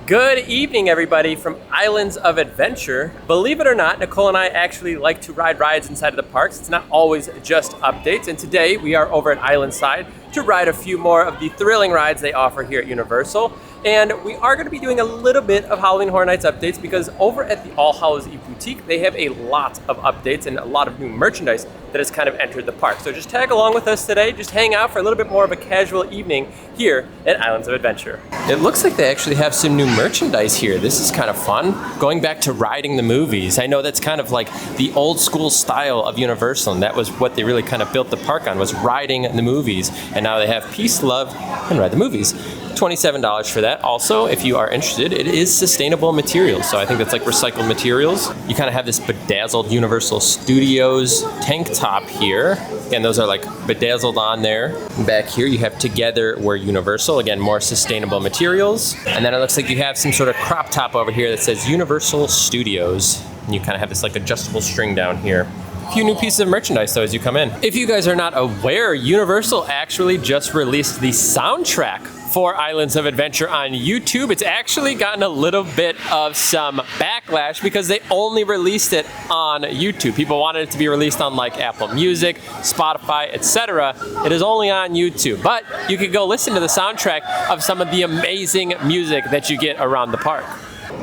Good evening, everybody, from Islands of Adventure. Believe it or not, Nicole and I actually like to ride rides inside of the parks. It's not always just updates, and today we are over at Islandside to ride a few more of the thrilling rides they offer here at Universal. And we are going to be doing a little bit of Halloween Horror Nights updates because over at the All Hallows Eve Boutique, they have a lot of updates and a lot of new merchandise that has kind of entered the park. So just tag along with us today, just hang out for a little bit more of a casual evening here at Islands of Adventure. It looks like they actually have some new merchandise here. This is kind of fun. Going back to riding the movies. I know that's kind of like the old school style of Universal, and that was what they really kind of built the park on, was riding the movies. And now they have Peace, Love, and Ride the Movies. $27 for that. Also, if you are interested, it is sustainable materials. So I think that's like recycled materials. You kind of have this bedazzled Universal Studios tank top here. Again, those are like bedazzled on there. Back here, you have Together We're Universal. Again, more sustainable materials. And then it looks like you have some sort of crop top over here that says Universal Studios. And you kind of have this like adjustable string down here. A few new pieces of merchandise though as you come in. If you guys are not aware, Universal actually just released the soundtrack for Islands of Adventure on YouTube. It's actually gotten a little bit of some backlash because they only released it on YouTube. People wanted it to be released on like Apple Music, Spotify, etc. It is only on YouTube, but you can go listen to the soundtrack of some of the amazing music that you get around the park.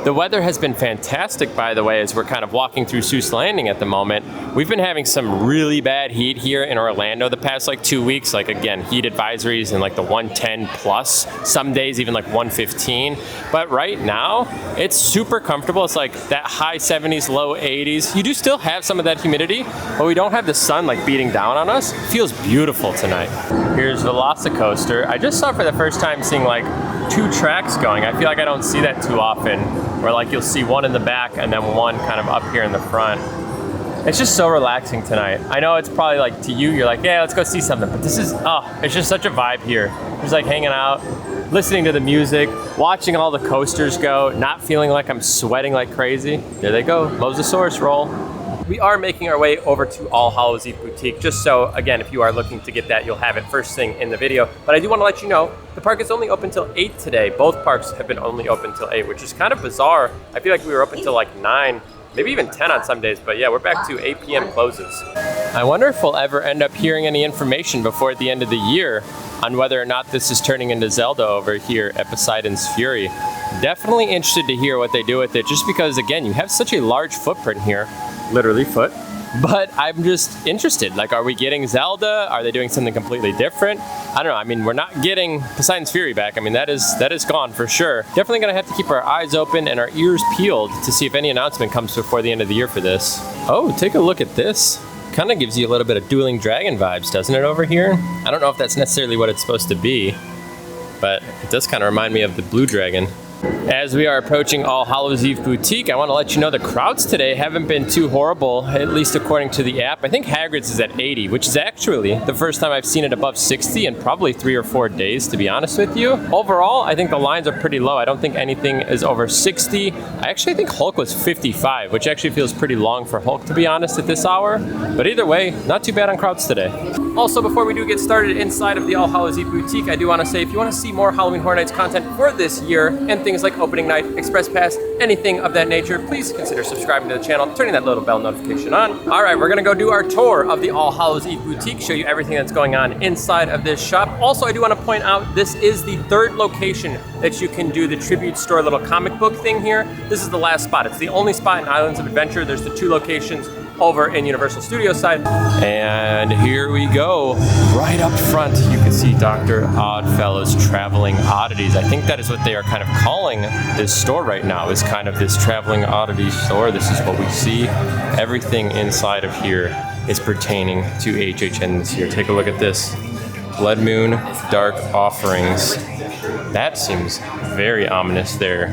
The weather has been fantastic, by the way, as we're kind of walking through Seuss Landing at the moment. We've been having some really bad heat here in Orlando the past like 2 weeks. Like again, heat advisories in like the 110 plus, some days even like 115. But right now, it's super comfortable. It's like that high 70s, low 80s. You do still have some of that humidity, but we don't have the sun like beating down on us. It feels beautiful tonight. Here's Velocicoaster. I just saw for the first time seeing like 2 tracks going. I feel like I don't see that too often, where like you'll see one in the back and then one kind of up here in the front. It's just so relaxing tonight. I know it's probably like to you, you're like, yeah, let's go see something, but this is, it's just such a vibe here. Just like hanging out, listening to the music, watching all the coasters go, not feeling like I'm sweating like crazy. There they go, Mosasaurus roll. We are making our way over to All Hallows Eve Boutique, just so, again, if you are looking to get that, you'll have it first thing in the video. But I do want to let you know, the park is only open till 8 today. Both parks have been only open till 8, which is kind of bizarre. I feel like we were open till like 9, maybe even 10 on some days, but yeah, we're back to 8 p.m. closes. I wonder if we'll ever end up hearing any information before the end of the year on whether or not this is turning into Zelda over here at Poseidon's Fury. Definitely interested to hear what they do with it, just because, again, you have such a large footprint here. Literally foot. But I'm just interested. Like, are we getting Zelda? Are they doing something completely different? I don't know. I mean, we're not getting Poseidon's Fury back. I mean, that is gone for sure. Definitely gonna have to keep our eyes open and our ears peeled to see if any announcement comes before the end of the year for this. Oh, take a look at this. Kind of gives you a little bit of Dueling Dragon vibes, doesn't it, over here? I don't know if that's necessarily what it's supposed to be, but it does kind of remind me of the Blue Dragon. As we are approaching All Hallows Eve Boutique, I want to let you know the crowds today haven't been too horrible, at least according to the app. I think Hagrid's is at 80, which is actually the first time I've seen it above 60 in probably 3 or 4 days, to be honest with you. Overall, I think the lines are pretty low. I don't think anything is over 60. I actually think Hulk was 55, which actually feels pretty long for Hulk, to be honest, at this hour. But either way, not too bad on crowds today. Also, before we do get started inside of the All Hallows Eve Boutique, I do want to say, if you want to see more Halloween Horror Nights content for this year, and things like opening night, express pass, anything of that nature, please consider subscribing to the channel, turning that little bell notification on. All right, we're gonna go do our tour of the All Hallows Eve Boutique, show you everything that's going on inside of this shop. Also, I do want to point out, this is the 3rd location that you can do the tribute store little comic book thing here. This is the last spot. It's the only spot in Islands of Adventure. There's the 2 locations over in Universal Studios side. And here we go. Right up front, you can see Dr. Oddfellow's Traveling Oddities. I think that is what they are kind of calling this store right now, is kind of this Traveling Oddities store. This is what we see. Everything inside of here is pertaining to HHN this year. Take a look at this. Blood Moon Dark Offerings. That seems very ominous there.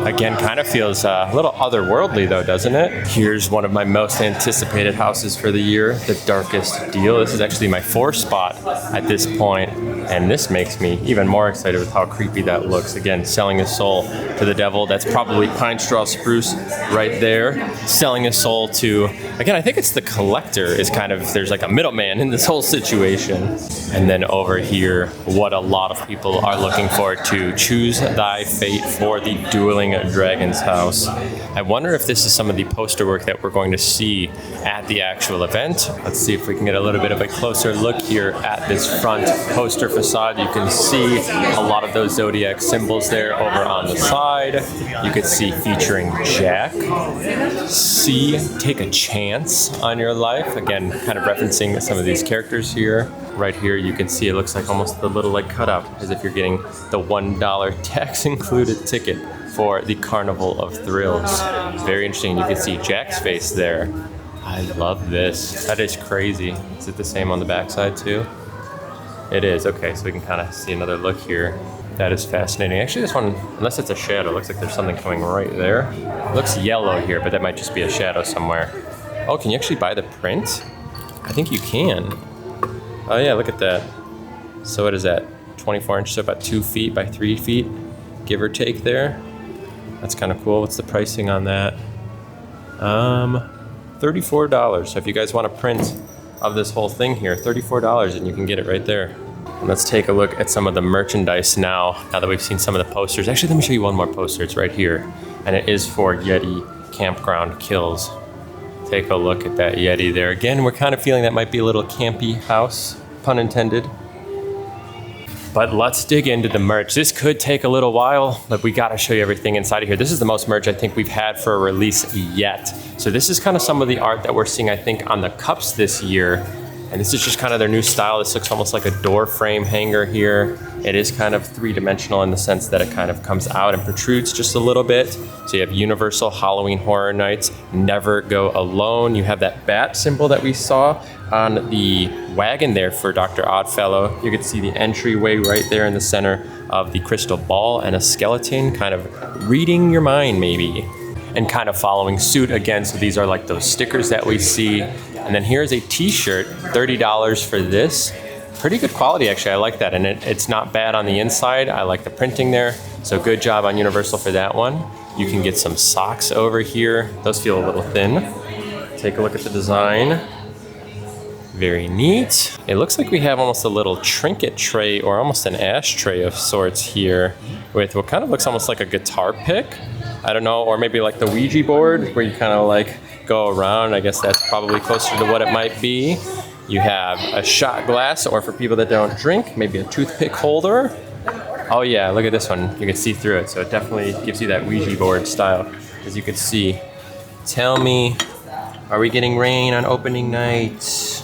Again, kind of feels a little otherworldly though, doesn't it? Here's one of my most anticipated houses for the year, the Darkest Deal. This is actually my 4th spot at this point, and this makes me even more excited with how creepy that looks. Again, selling his soul to the devil. That's probably Pine Straw Spruce right there. Selling his soul to, again, I think it's the collector is kind of, there's like a middleman in this whole situation. And then over here, what a lot of people are looking forward to choose thy fate for the Dueling Dragons house. I wonder if this is some of the poster work that we're going to see at the actual event. Let's see if we can get a little bit of a closer look here at this front poster facade. You can see a lot of those zodiac symbols there over on the side. You could see featuring Jack. C, take a chance on your life. Again, kind of referencing some of these characters here. Right here, you can see it looks like almost the little like cutout, as if you're getting the $1 tax included ticket for the Carnival of Thrills. Very interesting. You can see Jack's face there. I love this. That is crazy. Is it the same on the backside too? It is. Okay, so we can kind of see another look here. That is fascinating. Actually, this one, unless it's a shadow, looks like there's something coming right there. It looks yellow here, but that might just be a shadow somewhere. Oh, can you actually buy the print? I think you can. Oh yeah, look at that. So what is that? 24 inches, so about 2 feet by 3 feet, give or take there. That's kind of cool. What's the pricing on that? $34. So if you guys want a print of this whole thing here, $34, and you can get it right there. And let's take a look at some of the merchandise now that we've seen some of the posters. Actually, let me show you one more poster. It's right here. And it is for Yeti Campground Kills. Take a look at that Yeti there. Again, we're kind of feeling that might be a little campy house, pun intended. But let's dig into the merch. This could take a little while, but we gotta show you everything inside of here. This is the most merch I think we've had for a release yet. So this is kind of some of the art that we're seeing, I think, on the cups this year. And this is just kind of their new style. This looks almost like a door frame hanger here. It is kind of three-dimensional in the sense that it kind of comes out and protrudes just a little bit. So you have Universal Halloween Horror Nights, Never Go Alone. You have that bat symbol that we saw on the wagon there for Dr. Oddfellow. You can see the entryway right there in the center of the crystal ball and a skeleton kind of reading your mind maybe, and kind of following suit again. So these are like those stickers that we see. And then here's a t-shirt, $30 for this. Pretty good quality actually, I like that. And it's not bad on the inside. I like the printing there. So good job on Universal for that one. You can get some socks over here. Those feel a little thin. Take a look at the design. Very neat. It looks like we have almost a little trinket tray or almost an ashtray of sorts here with what kind of looks almost like a guitar pick. I don't know, or maybe like the Ouija board where you kind of like go around. I guess that's probably closer to what it might be. You have a shot glass, or for people that don't drink, maybe a toothpick holder. Oh yeah, look at this one. You can see through it, so it definitely gives you that Ouija board style, as you can see. Tell me, are we getting rain on opening night?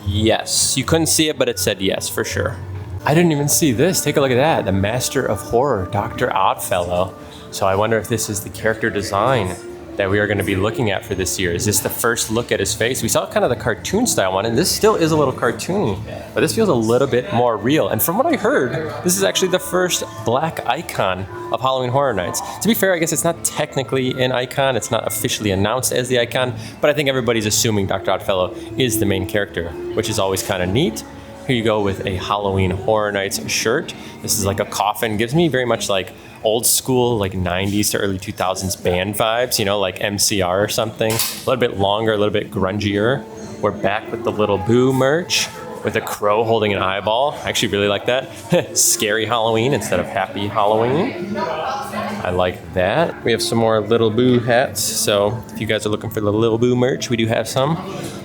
Yes. You couldn't see it, but it said yes, for sure. I didn't even see this. Take a look at that. The Master of Horror, Dr. Oddfellow. So I wonder if this is the character design that we are going to be looking at for this year. Is this the first look at his face? We saw kind of the cartoon style one, and this still is a little cartoony, but this feels a little bit more real. And from what I heard, this is actually the first black icon of Halloween Horror Nights. To be fair, I guess it's not technically an icon. It's not officially announced as the icon, but I think everybody's assuming Dr. Oddfellow is the main character, which is always kind of neat. Here you go with a Halloween Horror Nights shirt. This is like a coffin. Gives me very much like old school, like 90s to early 2000s band vibes, you know, like MCR or something. A little bit longer, a little bit grungier. We're back with the Little Boo merch with a crow holding an eyeball. I actually really like that. Scary Halloween instead of Happy Halloween. I like that. We have some more Little Boo hats. So if you guys are looking for the Little Boo merch, we do have some.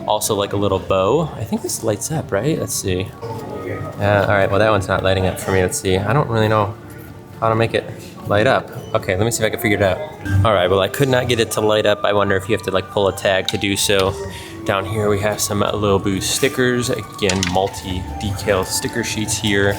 Also like a little bow. I think this lights up, right? Let's see. All right, well that one's not lighting up for me. Let's see. I don't really know how to make it light up. Okay, let me see if I can figure it out. All right, well I could not get it to light up. I wonder if you have to like pull a tag to do so. Down here we have some Little Boo stickers. Again, multi-decal sticker sheets here.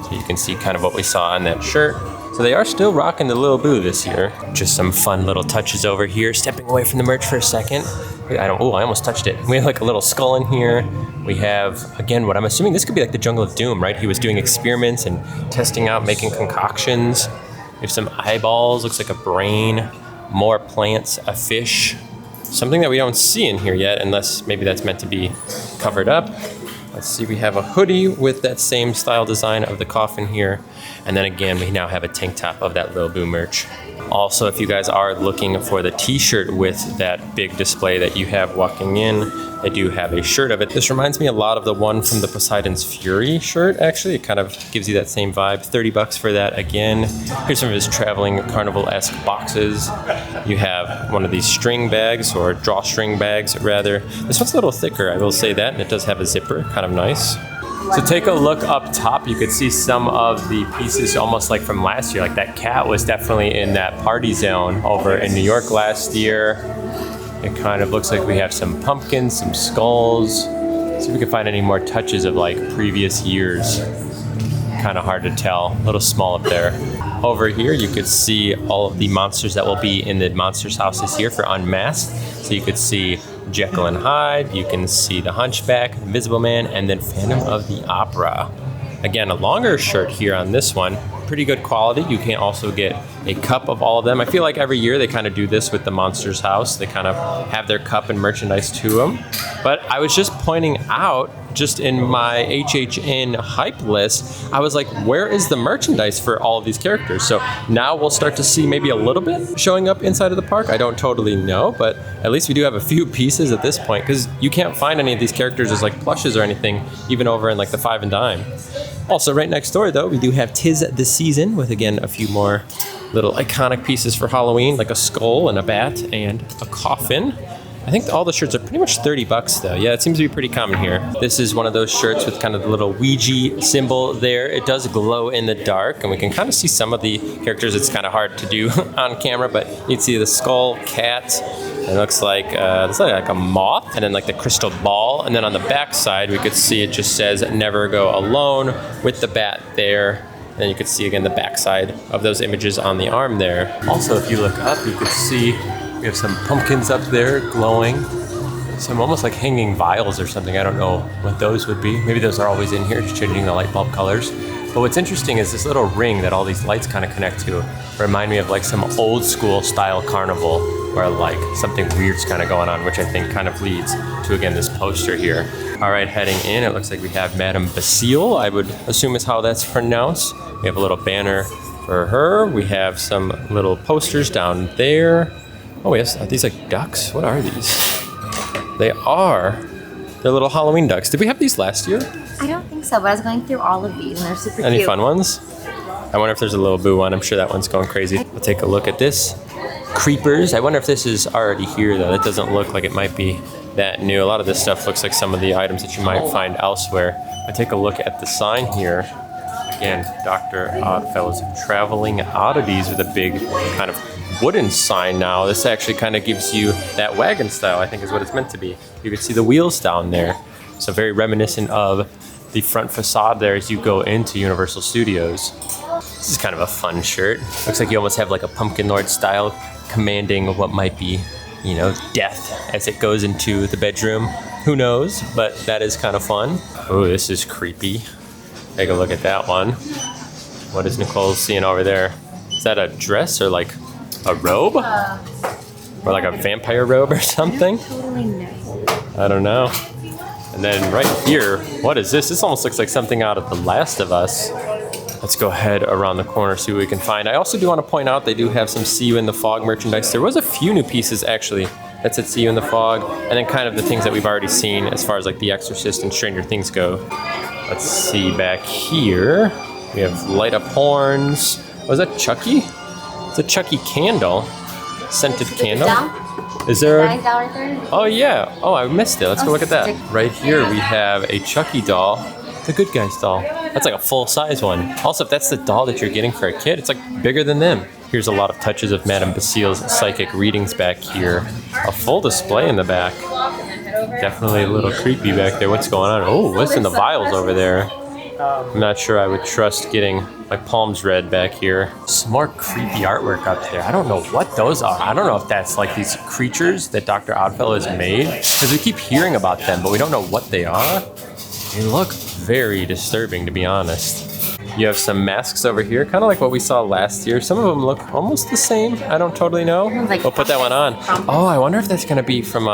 So you can see kind of what we saw on that shirt. So they are still rocking the Little Boo this year. Just some fun little touches over here. Stepping away from the merch for a second. I almost touched it. We have like a little skull in here. We have, again, what I'm assuming this could be like the Jungle of Doom, right? He was doing experiments and testing out, making concoctions. We have some eyeballs, looks like a brain, more plants, a fish. Something that we don't see in here yet, unless maybe that's meant to be covered up. Let's see, we have a hoodie with that same style design of the coffin here. And then again, we now have a tank top of that Little Boo merch. Also, if you guys are looking for the t-shirt with that big display that you have walking in, I do have a shirt of it. This reminds me a lot of the one from the Poseidon's Fury shirt, actually. It kind of gives you that same vibe. 30 bucks for that again. Here's some of his traveling carnival-esque boxes. You have one of these string bags, or drawstring bags, rather. This one's a little thicker, I will say that, and it does have a zipper, kind of nice. So take a look up top. You could see some of the pieces almost like from last year. Like that cat was definitely in that party zone over in New York last year. It kind of looks like we have some pumpkins, some skulls. See if we can find any more touches of like previous years. Kind of hard to tell, a little small up there. Over here you could see all of the monsters that will be in the Monsters houses here for Unmasked. So you could see Jekyll and Hyde, you can see the Hunchback, Invisible Man, and then Phantom of the Opera. Again, a longer shirt here on this one. Pretty good quality. You can also get a cup of all of them. I feel like every year they kind of do this with the Monsters house. They kind of have their cup and merchandise to them. But I was just pointing out, just in my HHN hype list, I was like, where is the merchandise for all of these characters? So now we'll start to see maybe a little bit showing up inside of the park. I don't totally know, but at least we do have a few pieces at this point, because you can't find any of these characters as like plushes or anything, even over in like the 5 and dime. Also, right next door, though, we do have 'Tis the Season with, again, a few more little iconic pieces for Halloween, like a skull and a bat and a coffin. I think all the shirts are pretty much 30 bucks, though. Yeah, it seems to be pretty common here. This is one of those shirts with kind of the little Ouija symbol there. It does glow in the dark, and we can kind of see some of the characters. It's kind of hard to do on camera, but you can see the skull, cat. It looks like a moth, and then like the crystal ball. And then on the back side, we could see it just says "Never Go Alone" with the bat there. And then you could see again the back side of those images on the arm there. Also, if you look up, you could see we have some pumpkins up there glowing. Some almost like hanging vials or something. I don't know what those would be. Maybe those are always in here, just changing the light bulb colors. But what's interesting is this little ring that all these lights kind of connect to remind me of like some old school style carnival where like something weird's kind of going on, which I think kind of leads to, again, this poster here. All right, heading in, it looks like we have Madame Basile, I would assume is how that's pronounced. We have a little banner for her. We have some little posters down there. Oh yes, are these like ducks? What are these? They're little Halloween ducks. Did we have these last year? I don't think so, but I was going through all of these and they're super cute. Any fun ones? I wonder if there's a little boo one. I'm sure that one's going crazy. We'll take a look at this. Creepers. I wonder if this is already here though. That doesn't look like it might be that new. A lot of this stuff looks like some of the items that you might find elsewhere. But take a look at the sign here. Again, Dr. Oddfellow's Traveling Oddities with a big kind of wooden sign now. This actually kind of gives you that wagon style, I think is what it's meant to be. You can see the wheels down there. So very reminiscent of the front facade there as you go into Universal Studios. This is kind of a fun shirt. Looks like you almost have like a Pumpkin Lord style commanding what might be, you know, death as it goes into the bedroom. Who knows, but that is kind of fun. Oh, this is creepy. Take a look at that one. What is Nicole seeing over there? Is that a dress or like a robe? Or like a vampire robe or something? I don't totally know. I don't know. And then right here, what is this? This almost looks like something out of The Last of Us. Let's go ahead around the corner, see what we can find. I also do want to point out they do have some See You in the Fog merchandise. There was a few new pieces actually that said See You in the Fog, and then kind of the things that we've already seen as far as like The Exorcist and Stranger Things go. Let's see back here. We have light up horns. Was that Chucky? It's a Chucky candle. Scented candle. Is there? Oh yeah. Oh, I missed it. Let's go look at that. Right here we have a Chucky doll. The Good Guys doll. That's like a full-size one. Also, if that's the doll that you're getting for a kid, it's like bigger than them. Here's a lot of touches of Madame Basile's psychic readings back here. A full display in the back. Definitely a little creepy back there. What's going on? Oh, what's in the vials over there? I'm not sure I would trust getting my palms read back here. Some more creepy artwork up there. I don't know what those are. I don't know if that's like these creatures that Dr. Oddfellow has made, because we keep hearing about them, but we don't know what they are. They look very disturbing, to be honest. You have some masks over here, kind of like what we saw last year. Some of them look almost the same. I don't totally know. We'll put that one on. Oh, I wonder if that's going to be from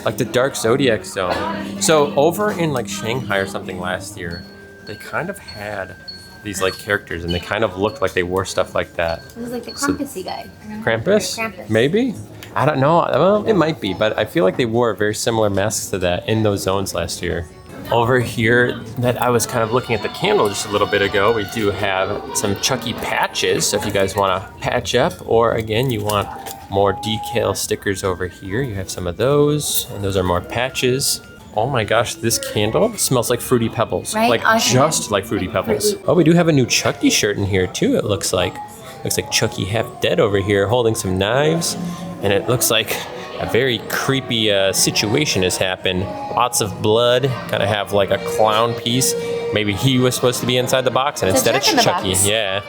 like the Dark Zodiac Zone. So over in like Shanghai or something last year, they kind of had these like characters, and they kind of looked like they wore stuff like that. This is like the Krampusy guy. Krampus? Krampus. Maybe? I don't know. Well, it might be, but I feel like they wore very similar masks to that in those zones last year. Over here, that I was kind of looking at the candle just a little bit ago, we do have some Chucky patches. So if you guys want to patch up, or again, you want more decal stickers over here, you have some of those, and those are more patches. Oh my gosh, this candle smells like Fruity Pebbles. Right? Like just like Fruity Pebbles. Oh, we do have a new Chucky shirt in here too, it looks like. Looks like Chucky half dead over here holding some knives. And it looks like a very creepy situation has happened. Lots of blood, kind of have like a clown piece. Maybe he was supposed to be inside the box and instead it's Chucky. Yeah.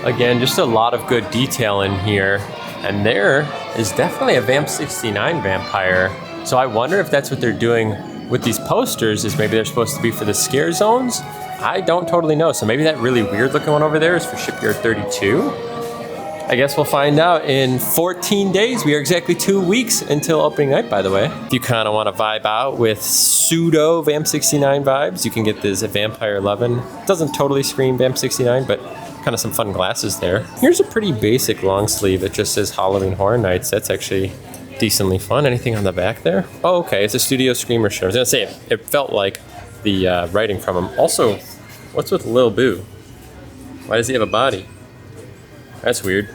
Again, just a lot of good detail in here. And there is definitely a Vamp 69 vampire. So I wonder if that's what they're doing with these posters, is maybe they're supposed to be for the scare zones. I don't totally know. So maybe that really weird looking one over there is for Shipyard 32. I guess we'll find out in 14 days. We are exactly 2 weeks until opening night, by the way. If you kind of want to vibe out with pseudo Vamp 69 vibes, you can get this Vampire 11. It doesn't totally scream Vamp 69, but kind of some fun glasses there. Here's a pretty basic long sleeve. It just says Halloween Horror Nights. That's actually decently fun. Anything on the back there? Oh, okay. It's a Studio Screamer shirt. I was going to say, it felt like the writing from him. Also, what's with Lil Boo? Why does he have a body? That's weird.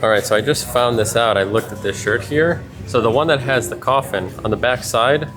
All right, so I just found this out. I looked at this shirt here. So the one that has the coffin on the back side,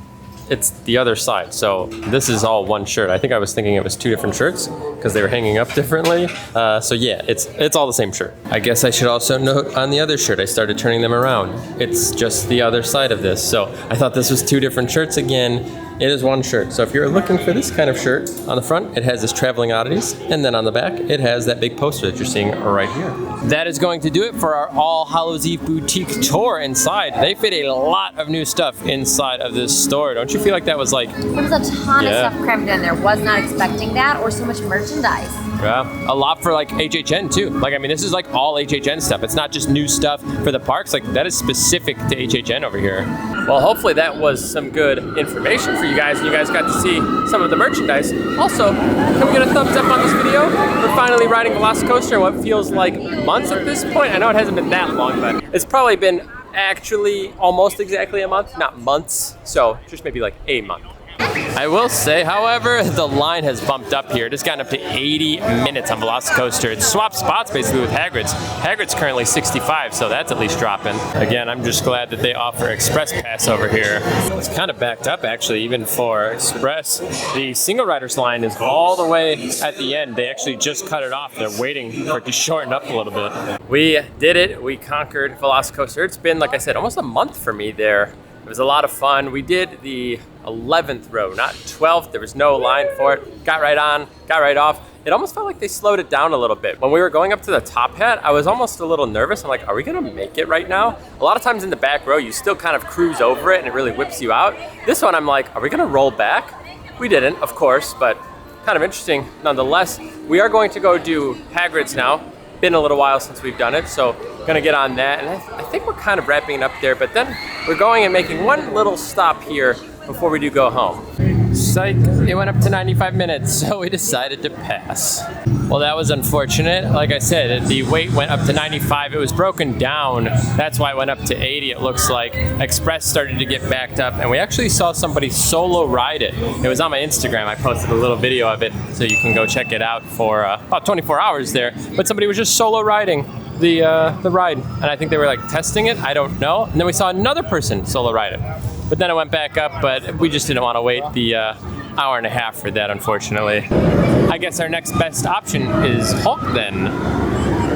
it's the other side. So this is all one shirt. I think I was thinking it was two different shirts because they were hanging up differently. So yeah, it's all the same shirt. I guess I should also note on the other shirt, I started turning them around. It's just the other side of this. So I thought this was two different shirts again. It is one shirt. So if you're looking for this kind of shirt, on the front, it has this Traveling Oddities, and then on the back, it has that big poster that you're seeing right here. That is going to do it for our All Hallows Eve boutique tour inside. They fit a lot of new stuff inside of this store. Don't you feel like that was like... There was a ton of stuff crammed in there. Was not expecting that, or so much merchandise. Yeah, a lot for like HHN too. Like, I mean, this is like all HHN stuff. It's not just new stuff for the parks. Like, that is specific to HHN over here. Well, hopefully that was some good information for you guys, and you guys got to see some of the merchandise. Also, can we get a thumbs up on this video? We're finally riding Velocicoaster in what feels like months at this point. I know it hasn't been that long, but it's probably been actually almost exactly a month, not months. So just maybe like a month. I will say, however, the line has bumped up here. It has gotten up to 80 minutes on Velocicoaster. It's swapped spots basically with Hagrid's. Hagrid's currently 65, so that's at least dropping. Again, I'm just glad that they offer Express Pass over here. It's kind of backed up actually, even for Express. The single riders line is all the way at the end. They actually just cut it off. They're waiting for it to shorten up a little bit. We did it. We conquered Velocicoaster. It's been, like I said, almost a month for me there. It was a lot of fun. We did the 11th row, not 12th. There was no line for it. Got right on, got right off. It almost felt like they slowed it down a little bit. When we were going up to the top hat, I was almost a little nervous. I'm like, are we gonna make it right now? A lot of times in the back row, you still kind of cruise over it and it really whips you out. This one, I'm like, are we gonna roll back? We didn't, of course, but kind of interesting nonetheless. We are going to go do Hagrid's now. Been a little while since we've done it, so gonna get on that. And I think we're kind of wrapping it up there, but then we're going and making one little stop here before we do go home. Psych, it went up to 95 minutes, so we decided to pass. Well, that was unfortunate. Like I said, the weight went up to 95. It was broken down. That's why it went up to 80, it looks like. Express started to get backed up, and we actually saw somebody solo ride it. It was on my Instagram. I posted a little video of it, so you can go check it out for about 24 hours there. But somebody was just solo riding the ride, and I think they were like testing it. I don't know. And then we saw another person solo ride it. But then it went back up, but we just didn't want to wait the hour and a half for that, unfortunately. I guess our next best option is Hulk then.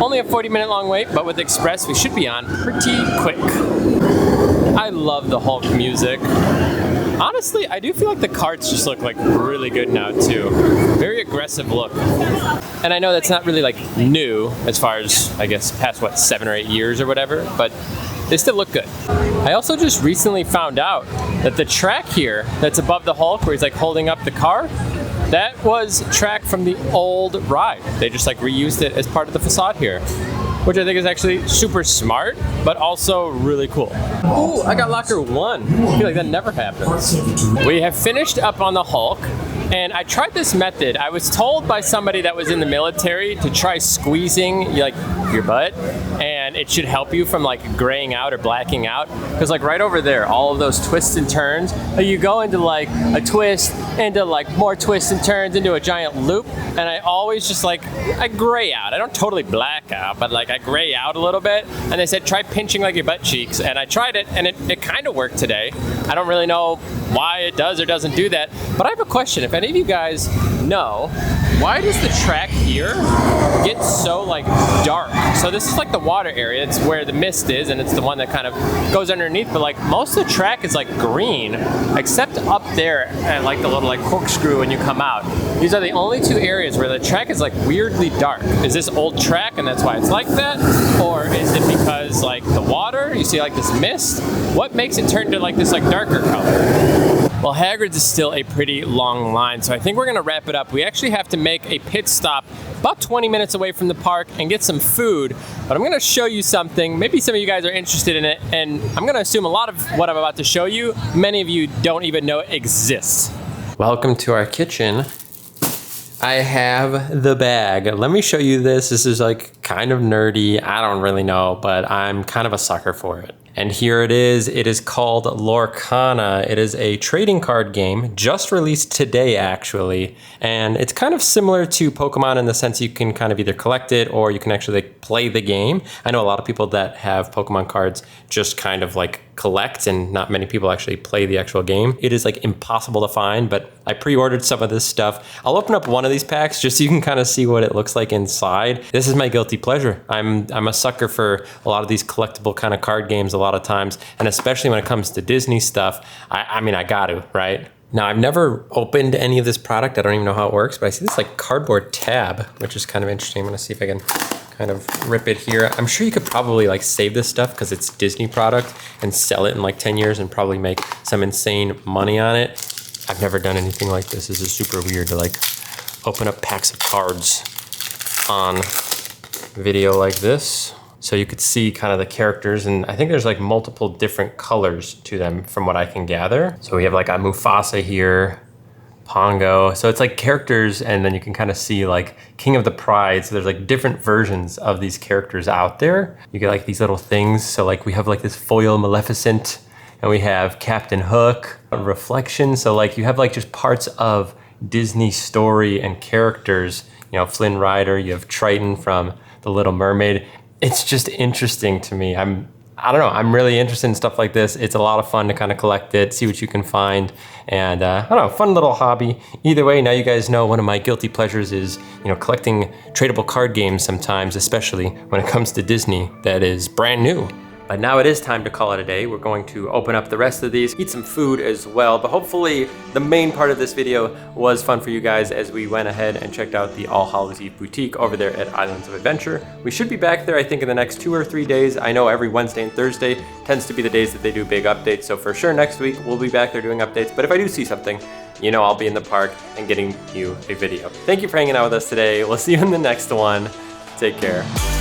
Only a 40-minute long wait, but with Express we should be on pretty quick. I love the Hulk music. Honestly, I do feel like the carts just look like really good now too. Very aggressive look. And I know that's not really like new as far as, I guess, past what, 7 or 8 years or whatever, but they still look good. I also just recently found out that the track here that's above the Hulk where he's like holding up the car, that was track from the old ride. They just like reused it as part of the facade here. which I think is actually super smart, but also really cool. Ooh, I got locker 1. I feel like that never happens. We have finished up on the Hulk, and I tried this method. I was told by somebody that was in the military to try squeezing like your butt, and it should help you from like graying out or blacking out. Because like right over there, all of those twists and turns, you go into like a twist, into like more twists and turns, into a giant loop, and I always just like, I gray out. I don't totally black out, but like I gray out a little bit. And they said, try pinching like your butt cheeks, and I tried it, and it kind of worked today. I don't really know why it does or doesn't do that, but I have a question. If any of you guys know, why does the track here get so like dark? So this is like the water area. It's where the mist is, and it's the one that kind of goes underneath, but like most of the track is like green, except up there at like the little like corkscrew when you come out. These are the only 2 areas where the track is like weirdly dark. Is this old track and that's why it's like that? Or is it because like the water, you see like this mist? What makes it turn to like this like darker color? Well, Hagrid's is still a pretty long line, so I think we're gonna wrap it up. We actually have to make a pit stop about 20 minutes away from the park and get some food, but I'm gonna show you something. Maybe some of you guys are interested in it, and I'm gonna assume a lot of what I'm about to show you, many of you don't even know exists. Welcome to our kitchen. I have the bag. Let me show you this. This is like kind of nerdy. I don't really know, but I'm kind of a sucker for it. And here it is. It is called Lorcana. It is a trading card game, just released today actually. And it's kind of similar to Pokemon in the sense you can kind of either collect it or you can actually play the game. I know a lot of people that have Pokemon cards just kind of like collect, and not many people actually play the actual game. It is like impossible to find, but I pre-ordered some of this stuff. I'll open up one of these packs just so you can kind of see what it looks like inside. This is my guilty pleasure. I'm a sucker for a lot of these collectible kind of card games a lot of times, and especially when it comes to Disney stuff. I mean, I got to, right? Now, I've never opened any of this product. I don't even know how it works, but I see this like cardboard tab, which is kind of interesting. I'm gonna see if I can kind of rip it here. I'm sure you could probably like save this stuff because it's Disney product and sell it in like 10 years and probably make some insane money on it. I've never done anything like this. This is super weird to like open up packs of cards on video like this. So you could see kind of the characters, and I think there's like multiple different colors to them from what I can gather. So we have like a Mufasa here, Pongo. So it's like characters, and then you can kind of see like King of the Pride. So there's like different versions of these characters out there. You get like these little things. So like we have like this foil Maleficent, and we have Captain Hook, Reflection. So like you have like just parts of Disney story and characters. You know, Flynn Rider, you have Triton from The Little Mermaid. It's just interesting to me. I don't know, I'm really interested in stuff like this. It's a lot of fun to kind of collect it, see what you can find, and I don't know, fun little hobby. Either way, now you guys know one of my guilty pleasures is, you know, collecting tradable card games sometimes, especially when it comes to Disney that is brand new. But now it is time to call it a day. We're going to open up the rest of these, eat some food as well. But hopefully the main part of this video was fun for you guys as we went ahead and checked out the All Hallows Eve boutique over there at Islands of Adventure. We should be back there, I think, in the next 2 or 3 days. I know every Wednesday and Thursday tends to be the days that they do big updates. So for sure next week we'll be back there doing updates. But if I do see something, you know I'll be in the park and getting you a video. Thank you for hanging out with us today. We'll see you in the next one. Take care.